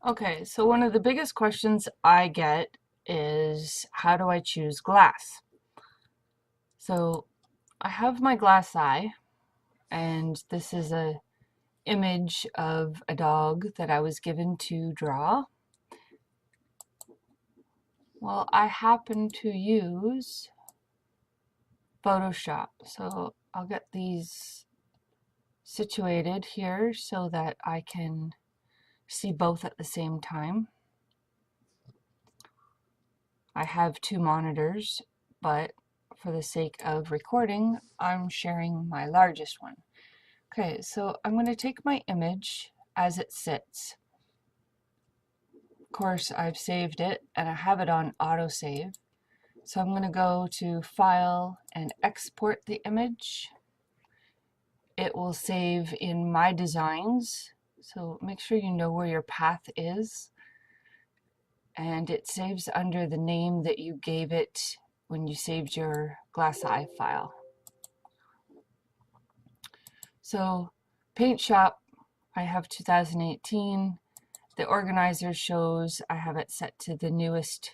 Okay, so one of the biggest questions I get is how do I choose glass? So I have my GlassEye, and this is a image of a dog that I was given to draw. Well, I happen to use Photoshop, so I'll get these situated here so that I can see both at the same time. I have two monitors, but for the sake of recording, I'm sharing my largest one. Okay, so I'm going to take my image as it sits. Of course, I've saved it and I have it on autosave. So I'm going to go to File and Export the image. It will save in My Designs, so make sure you know where your path is. And it saves under the name that you gave it when you saved your GlassEye file. So PaintShop, I have 2018. The organizer shows I have it set to the newest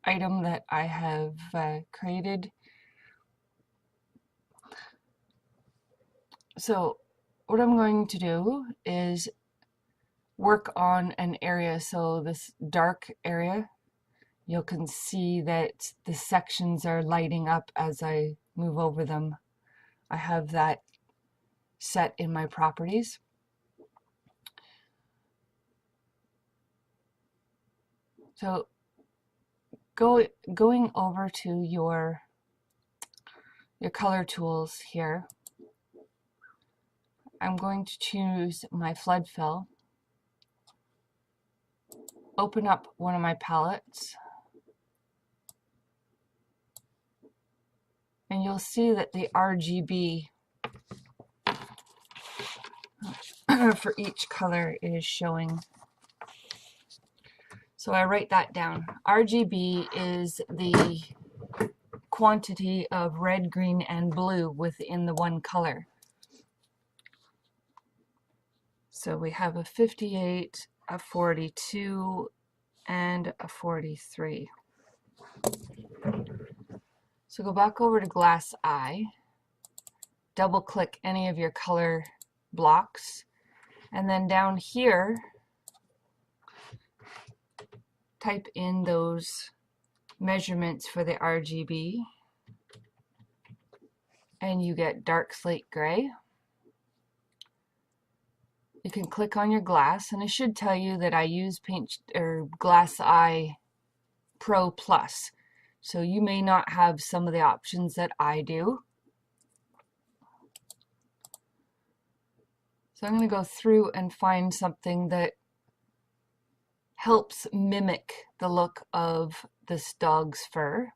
item that I have created. So what I'm going to do is work on an area. So this dark area, you can see that the sections are lighting up as I move over them. I have that set in my properties. So going over to your color tools here, I'm going to choose my flood fill, open up one of my palettes, and you'll see that the RGB for each color is showing. So I write that down. RGB is the quantity of red, green, and blue within the one color. So we have a 58, a 42, and a 43. So go back over to GlassEye, double click any of your color blocks, and then down here type in those measurements for the RGB, and you get dark slate gray. You can click on your glass, and it should tell you that I use GlassEye Pro Plus. So you may not have some of the options that I do. So I'm going to go through and find something that helps mimic the look of this dog's fur.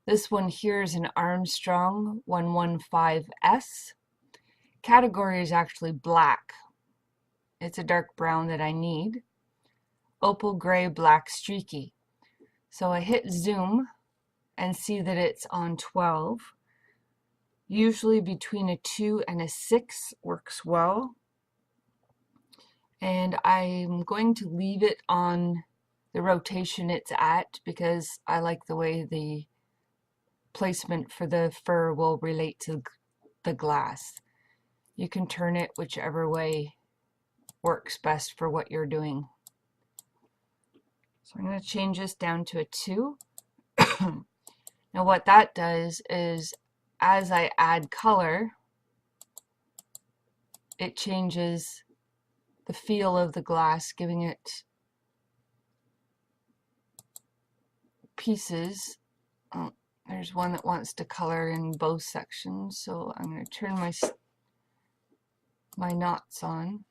This one here is an Armstrong 115S. Category is actually black. It's a dark brown that I need. Opal gray black streaky. So I hit zoom and see that it's on 12. Usually between a 2 and a 6 works well. And I'm going to leave it on the rotation it's at because I like the way the placement for the fur will relate to the glass. You can turn it whichever way works best for what you're doing. So I'm going to change this down to a 2. Now what that does is as I add color, it changes the feel of the glass, giving it pieces. Oh, there's one that wants to color in both sections, so I'm going to turn my knots on.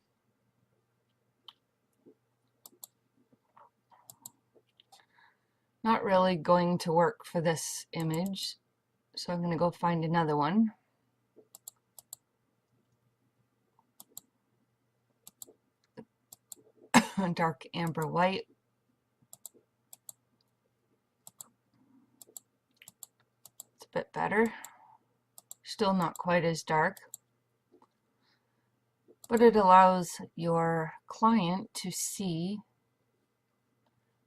Not really going to work for this image, so I'm going to go find another one. Dark amber white. It's a bit better. Still not quite as dark. but it allows your client to see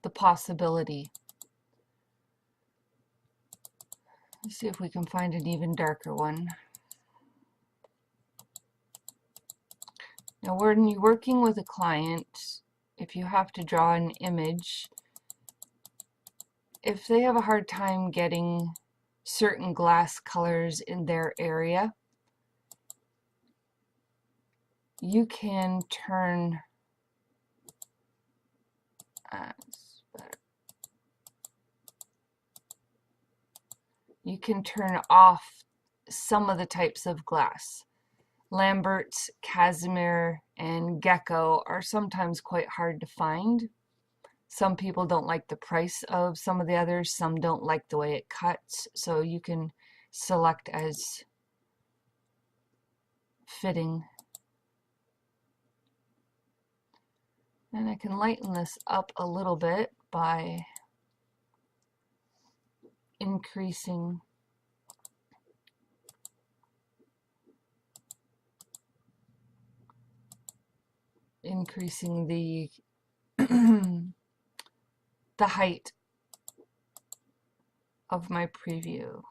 the possibility. Let's see if we can find an even darker one. Now, when you're working with a client, if you have to draw an image, if they have a hard time getting certain glass colors in their area, you can turn off some of the types of glass. Lambert's, Casimir, and Gecko are sometimes quite hard to find. Some people don't like the price of some of the others. Some don't like the way it cuts. So you can select as fitting. And I can lighten this up a little bit by increasing the the height of my preview.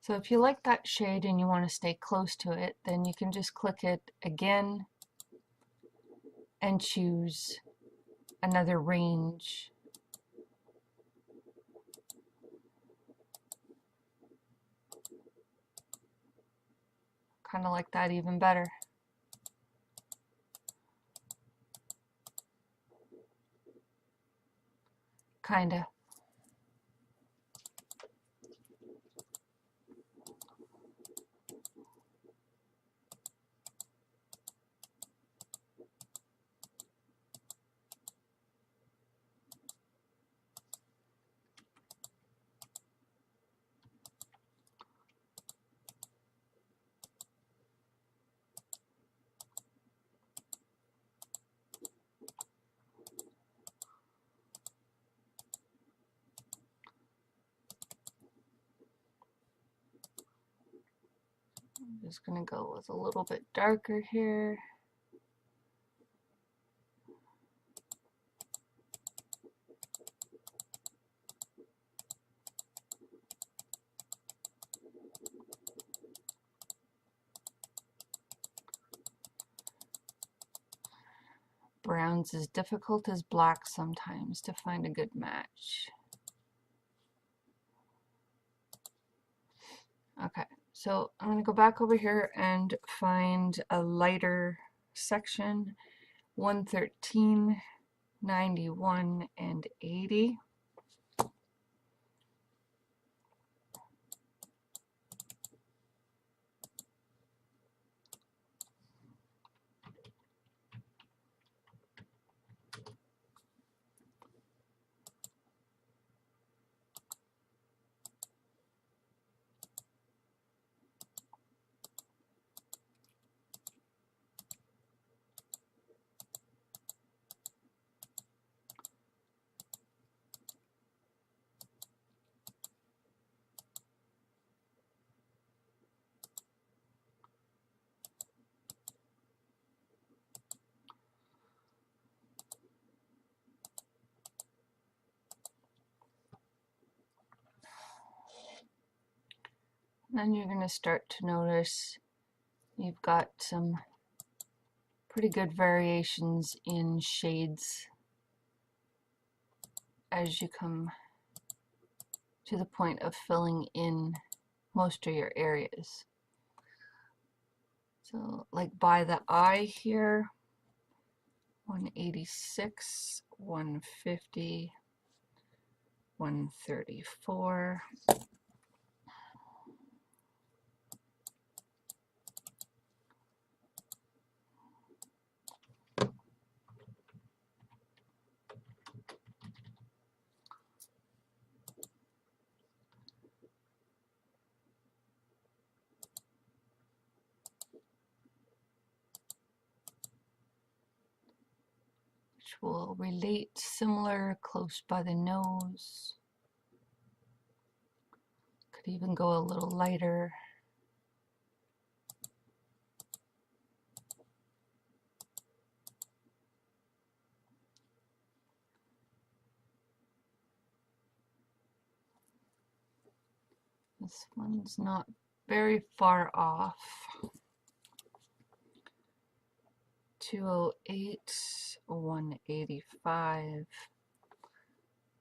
So if you like that shade and you want to stay close to it, then you can just click it again and choose another range. Kind of like that even better. Kinda. I'm just going to go with a little bit darker here. Brown's as difficult as black sometimes to find a good match. Okay, so I'm going to go back over here and find a lighter section, 113, 91, and 80. Then you're going to start to notice you've got some pretty good variations in shades as you come to the point of filling in most of your areas. So like by the eye here, 186, 150, 134. which will relate similar close by the nose. Could even go a little lighter. This one's not very far off. 208, 185,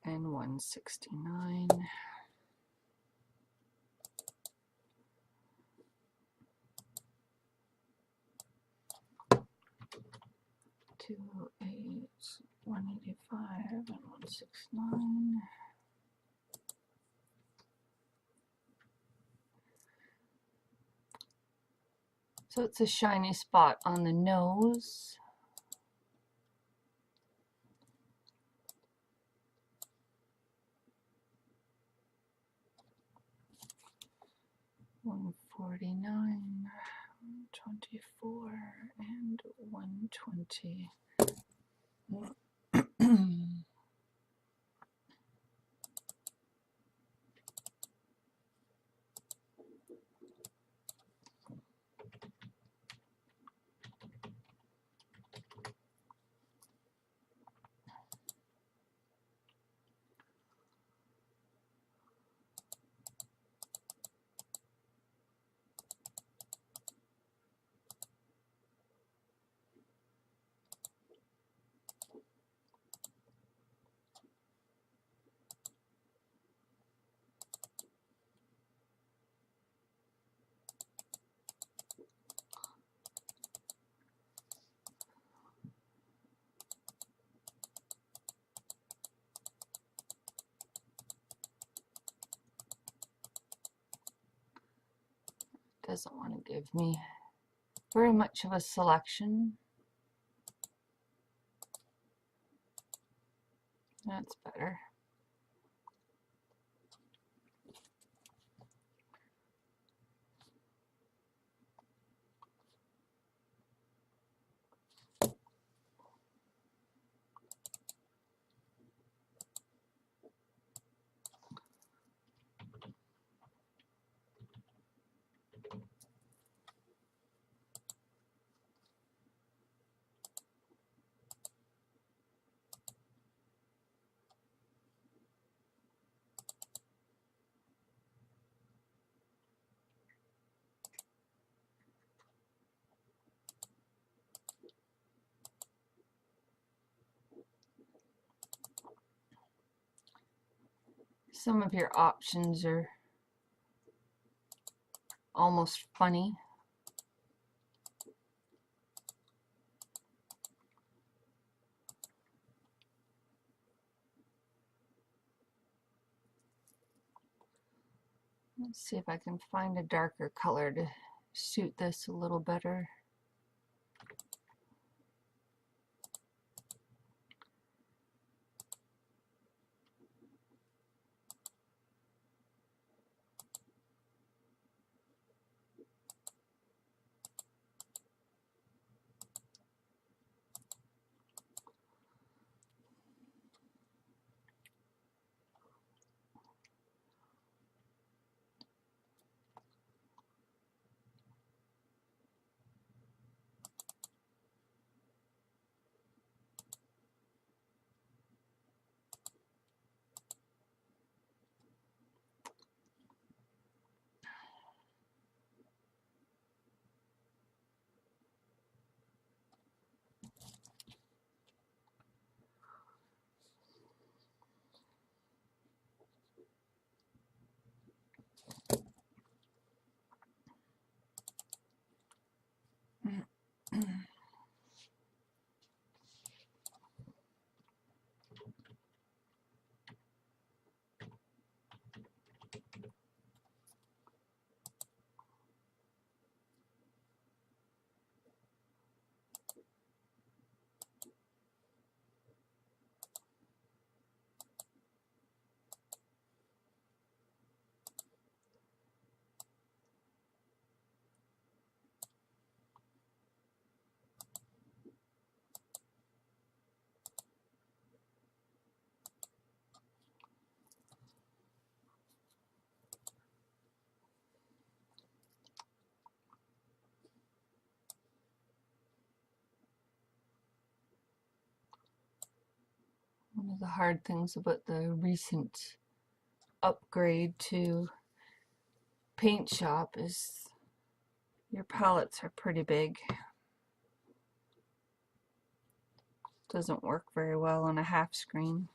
and 169. Two oh eight, 185, and 169. So it's a shiny spot on the nose. $149, $124, and $120. Doesn't want to give me very much of a selection. That's better. Some of your options are almost funny. Let's see if I can find a darker color to suit this a little better. One of the hard things about the recent upgrade to PaintShop is your palettes are pretty big. Doesn't work very well on a half screen.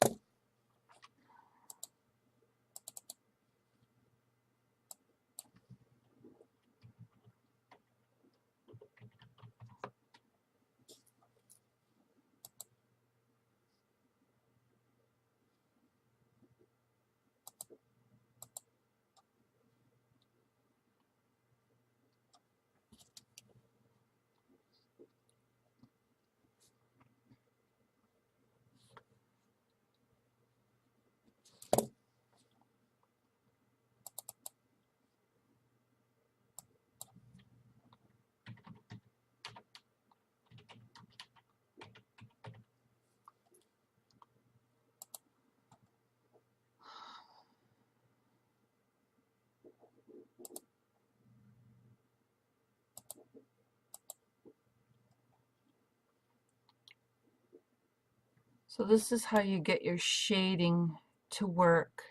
So this is how you get your shading to work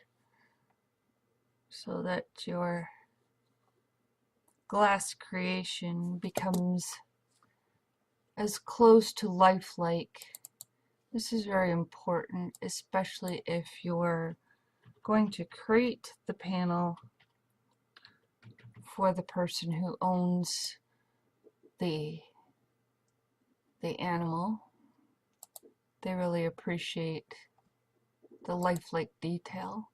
so that your glass creation becomes as close to lifelike. This is very important, especially if you're going to create the panel for the person who owns the animal. They really appreciate the lifelike detail.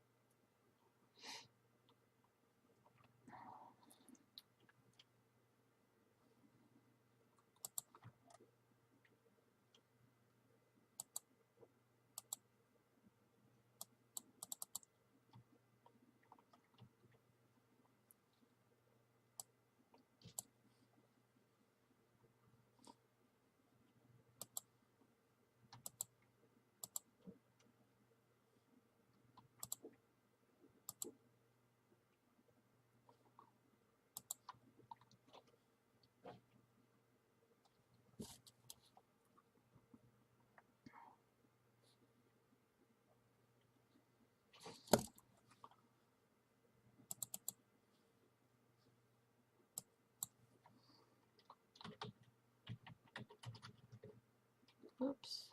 Oops.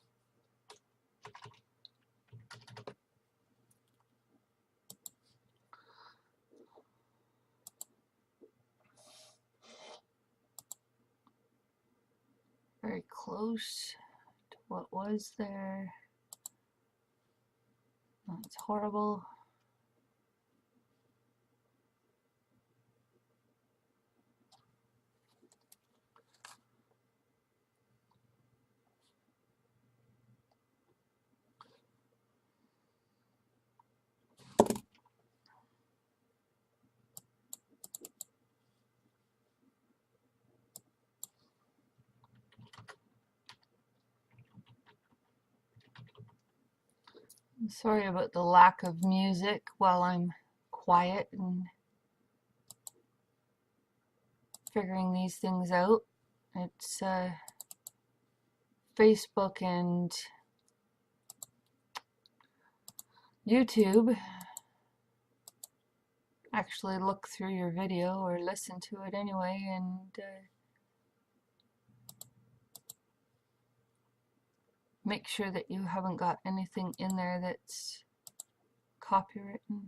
Very close to what was there. That's horrible. I'm sorry about the lack of music while I'm quiet and figuring these things out. It's Facebook and YouTube actually look through your video or listen to it anyway, and make sure that you haven't got anything in there that's copywritten.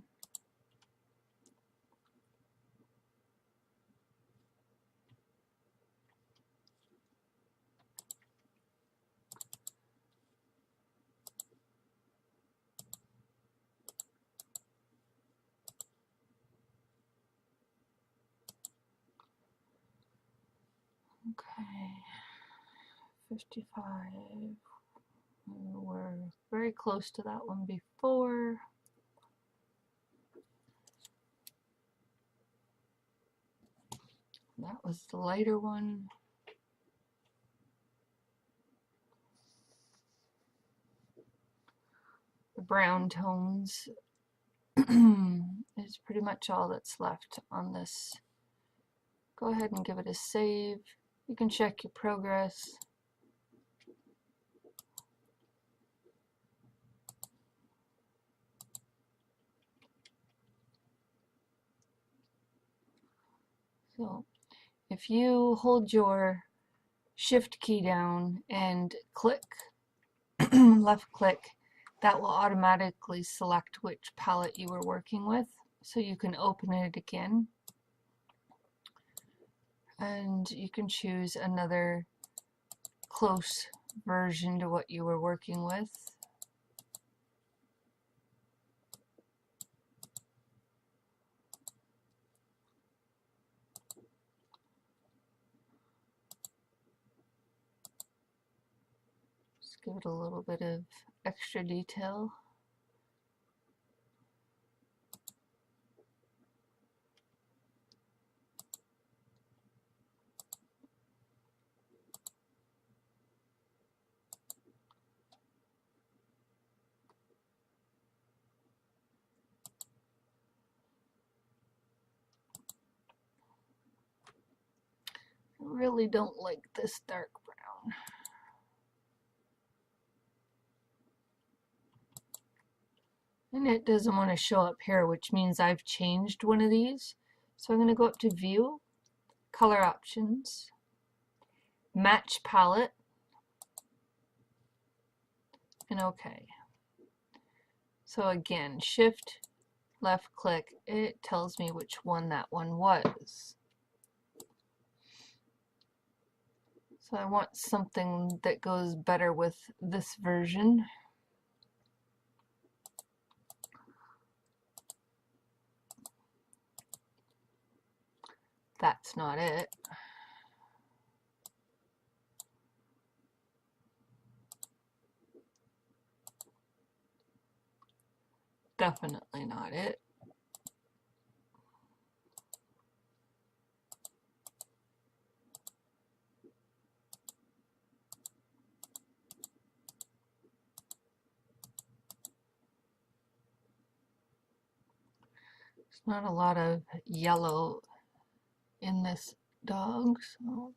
Okay, 55. We're very close to that one before. That was the lighter one. The brown tones is pretty much all that's left on this. Go ahead and give it a save. You can check your progress. So if you hold your shift key down and click, left click, that will automatically select which palette you were working with. So you can open it again and you can choose another close version to what you were working with. Just give it a little bit of extra detail. I really don't like this dark brown. And it doesn't want to show up here, which means I've changed one of these. So I'm going to go up to View, Color Options, Match Palette, and OK. So again, Shift, left click, it tells me which one that one was. So I want something that goes better with this version. That's not it. Definitely not it. There's not a lot of yellow in this dog, so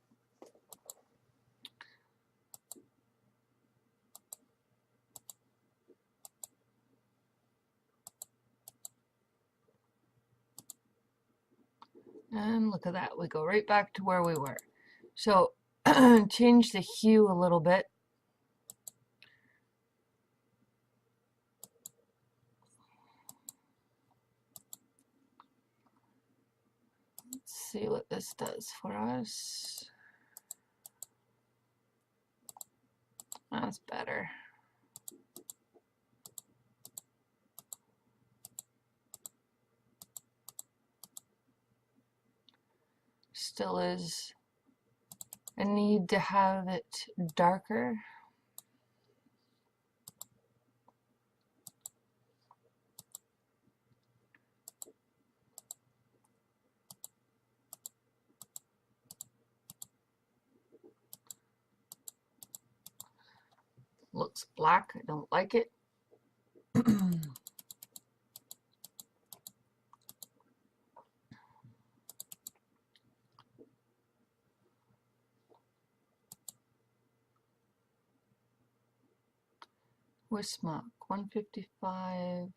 and look at that, we go right back to where we were. So change the hue a little bit. Let's see what this does for us. That's better. Still is. I need to have it darker. Looks black, I don't like it. Wismach 155.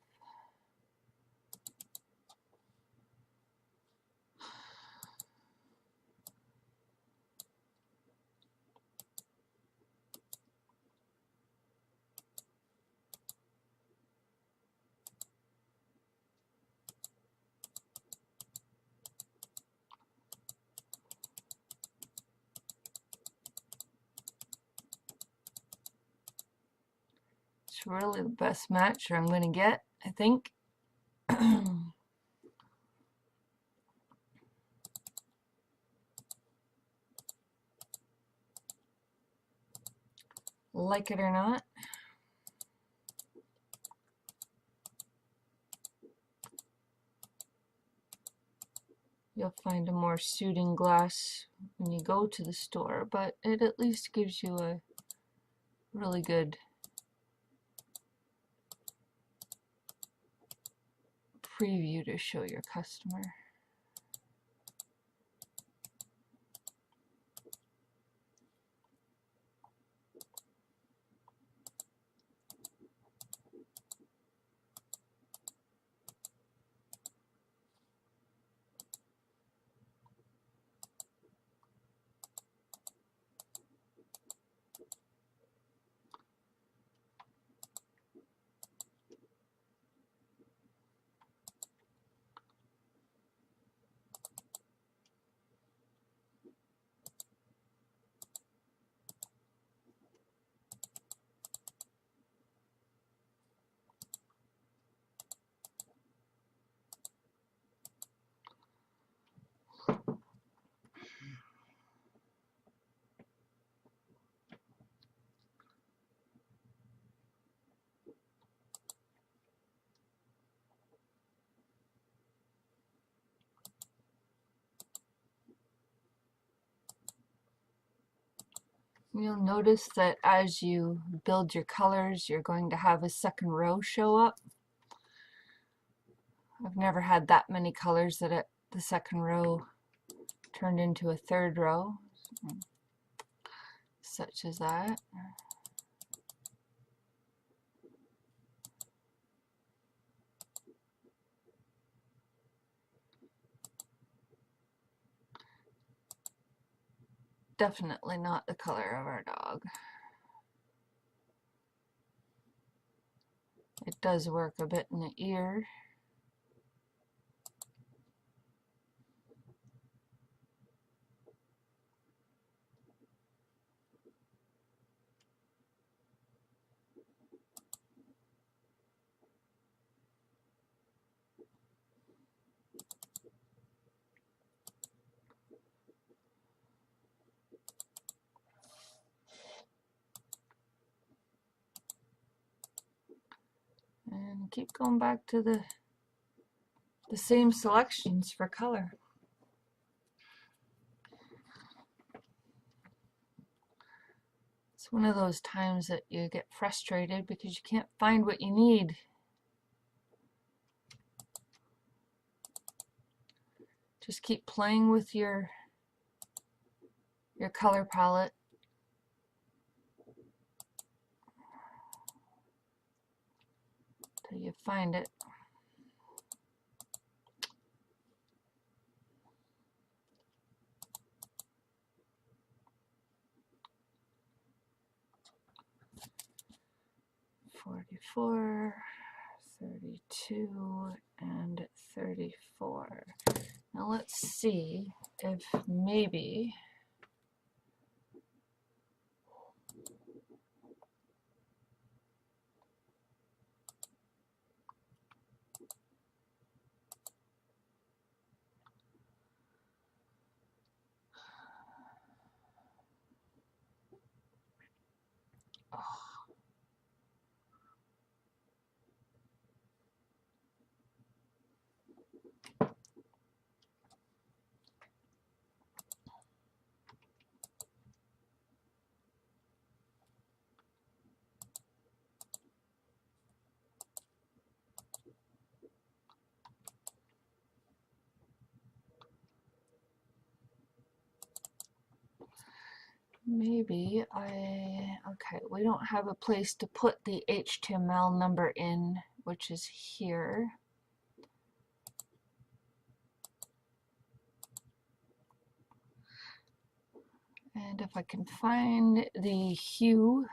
It's really the best match I'm going to get, I think. Like it or not. You'll find a more suiting glass when you go to the store, but it at least gives you a really good preview to show your customer. You'll notice that as you build your colors, you're going to have a second row show up. I've never had that many colors that the second row turned into a third row, such as that. Definitely not the color of our dog. It does work a bit in the ear. And keep going back to the same selections for color. It's one of those times that you get frustrated because you can't find what you need. Just keep playing with your color palette. Till you find it. $44, $32, and $34. Now let's see if maybe okay, we don't have a place to put the HTML number in, which is here. And if I can find the hue,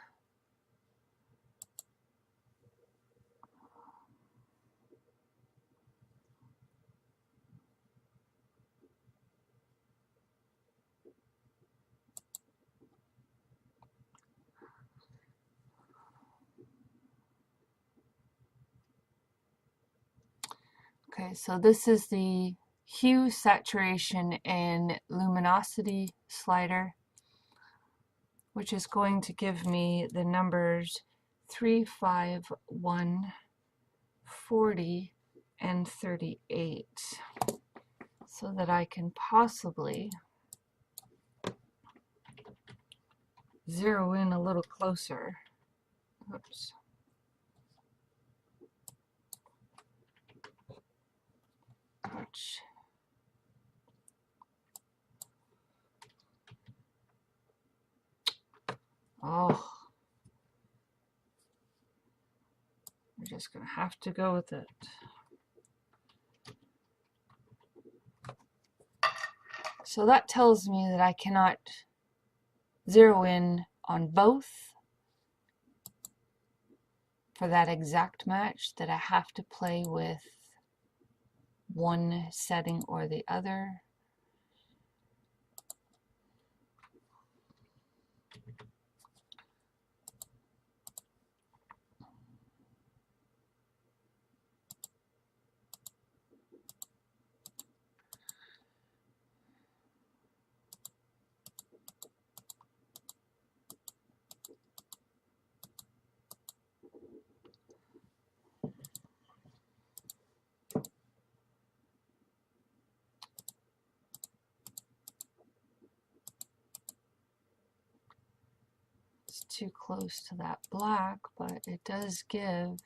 okay, so this is the hue, saturation, and luminosity slider, which is going to give me the numbers 3, 5, 1, 40, and 38, so that I can possibly zero in a little closer. Oops. Ouch. Oh, we're just going to have to go with it. So that tells me that I cannot zero in on both for that exact match, that I have to play with one setting or the other. too close to that black, but it does give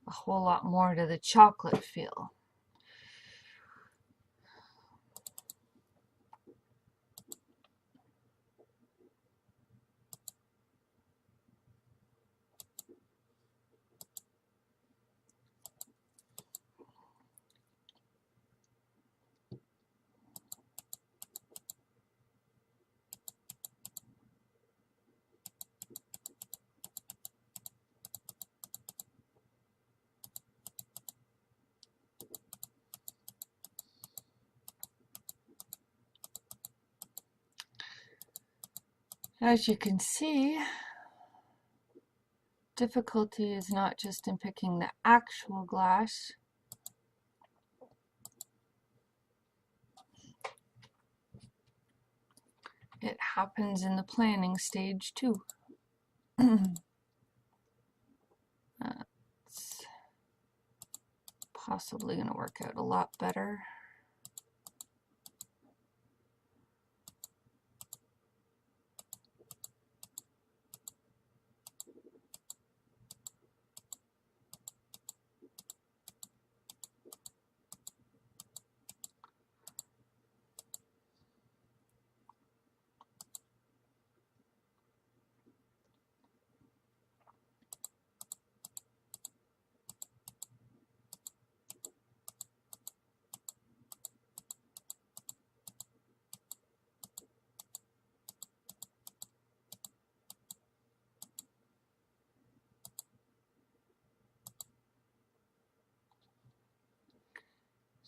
a whole lot more to the chocolate feel. As you can see, difficulty is not just in picking the actual glass. It happens in the planning stage too. That's possibly going to work out a lot better.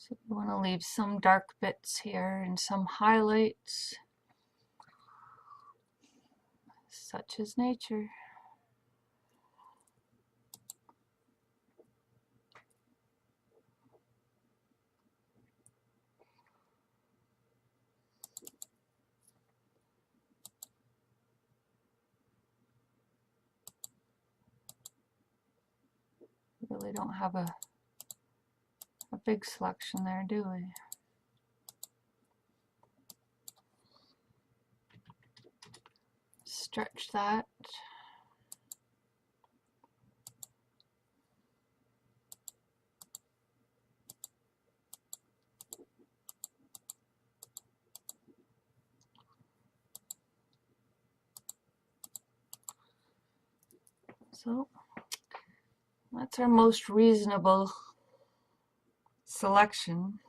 So you want to leave some dark bits here and some highlights. Such is nature. We really don't have a big selection there, do we? Stretch that. So that's our most reasonable selection.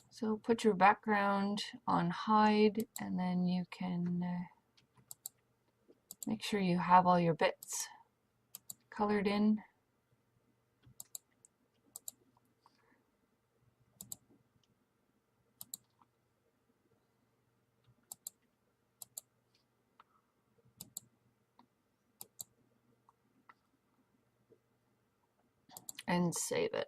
So put your background on hide, and then you can make sure you have all your bits colored in. And save it.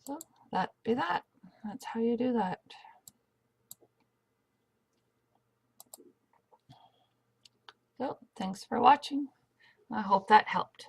So that'd be that. That's how you do that. So thanks for watching. I hope that helped.